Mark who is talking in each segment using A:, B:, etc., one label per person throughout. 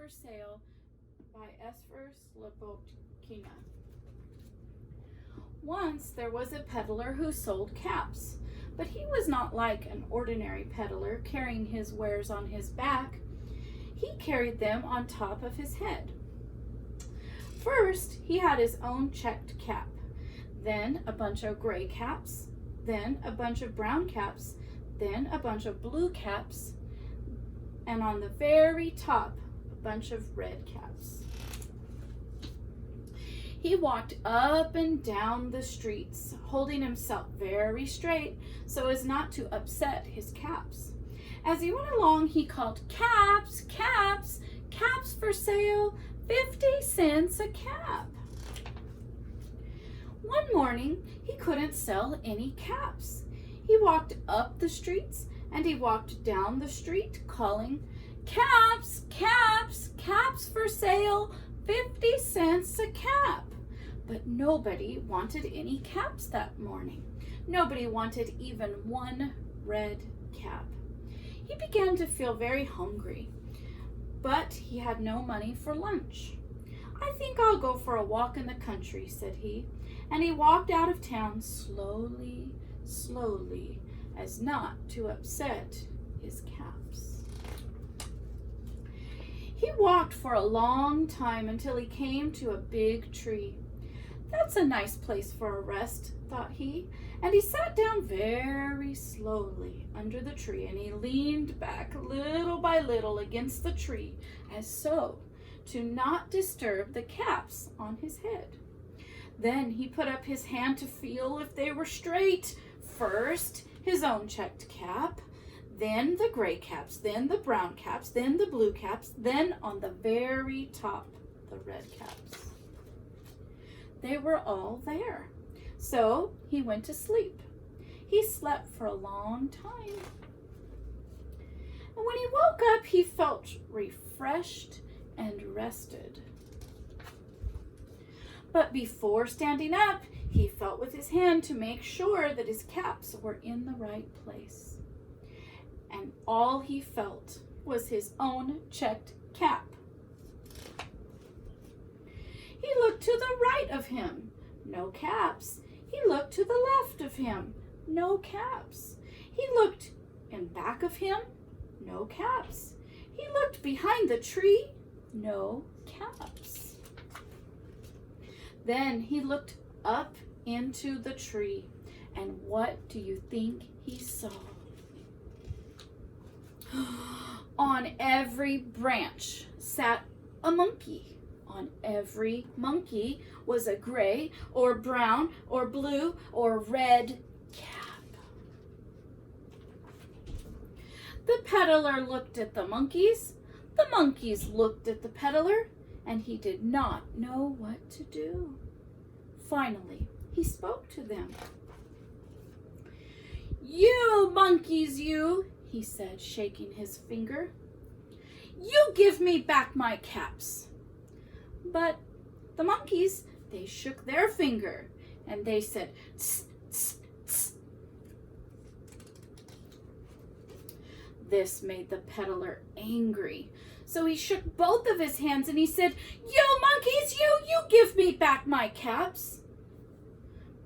A: for Sale by Esfer Slobodkina. Once there was a peddler who sold caps, but he was not like an ordinary peddler carrying his wares on his back. He carried them on top of his head. First, he had his own checked cap, then a bunch of gray caps, then a bunch of brown caps, then a bunch of blue caps, and on the very top, a bunch of red caps. He walked up and down the streets, holding himself very straight so as not to upset his caps. As he went along, he called, "Caps, caps, caps for sale, 50 cents a cap." One morning, he couldn't sell any caps. He walked up the streets and he walked down the street calling, "Caps, caps, caps for sale, 50 cents a cap." But nobody wanted any caps that morning. Nobody wanted even one red cap. He began to feel very hungry, but he had no money for lunch. "I think I'll go for a walk in the country," said he, and he walked out of town slowly, slowly, as not to upset his caps. He walked for a long time until he came to a big tree. "That's a nice place for a rest," thought he, and he sat down very slowly under the tree, and he leaned back little by little against the tree, as so, to not disturb the caps on his head. Then he put up his hand to feel if they were straight. First, his own checked cap, then the gray caps, then the brown caps, then the blue caps, then on the very top, the red caps. They were all there. So he went to sleep. He slept for a long time. And when he woke up, he felt refreshed and rested. But before standing up, he felt with his hand to make sure that his caps were in the right place. And all he felt was his own checked cap. He looked to the right of him, no caps. He looked to the left of him, no caps. He looked in back of him, no caps. He looked behind the tree, no caps. Then he looked up into the tree, and what do you think he saw? On every branch sat a monkey. On every monkey was a gray or brown or blue or red cap. The peddler looked at the monkeys looked at the peddler, and he did not know what to do. Finally, he spoke to them. "You monkeys, you," he said, shaking his finger. "You give me back my caps." But the monkeys, they shook their finger, and they said, "Tss, tss, tss." This made the peddler angry. So he shook both of his hands and he said, "You monkeys, you give me back my caps."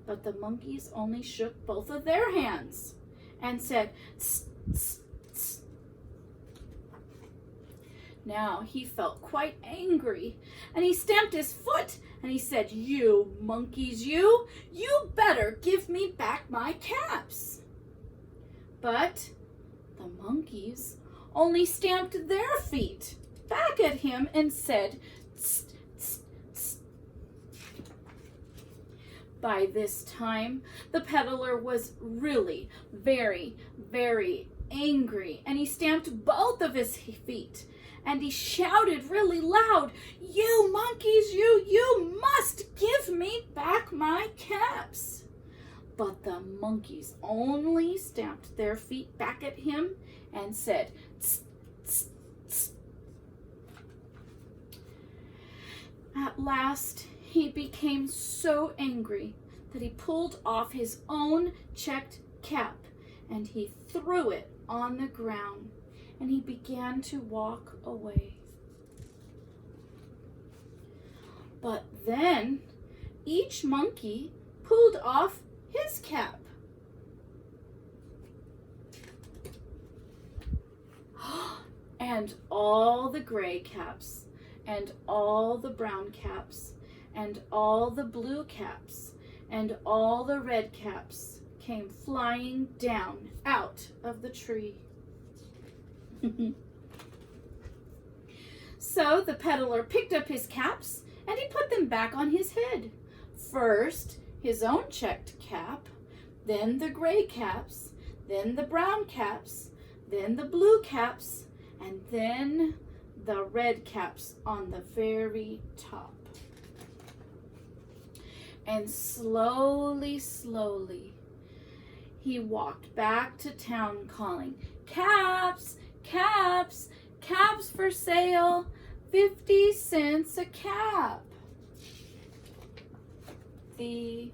A: But the monkeys only shook both of their hands and said, "Tss, tss, tss." Now he felt quite angry, and he stamped his foot and he said, "You monkeys, you better give me back my caps." But the monkeys only stamped their feet back at him and said, "Tss, tss, tss." By this time, the peddler was really very, very angry, and he stamped both of his feet, and he shouted really loud, "You monkeys, you must give me back my caps." But the monkeys only stamped their feet back at him and said, "Tss, tss, tss." At last, he became so angry that he pulled off his own checked cap and he threw it on the ground, and he began to walk away. But then each monkey pulled off his cap. And all the gray caps, and all the brown caps, and all the blue caps, and all the red caps came flying down out of the tree. So the peddler picked up his caps and he put them back on his head. First, his own checked cap, then the gray caps, then the brown caps, then the blue caps, and then the red caps on the very top. And slowly, slowly, he walked back to town calling, "Caps, caps, caps for sale, 50 cents a cap." The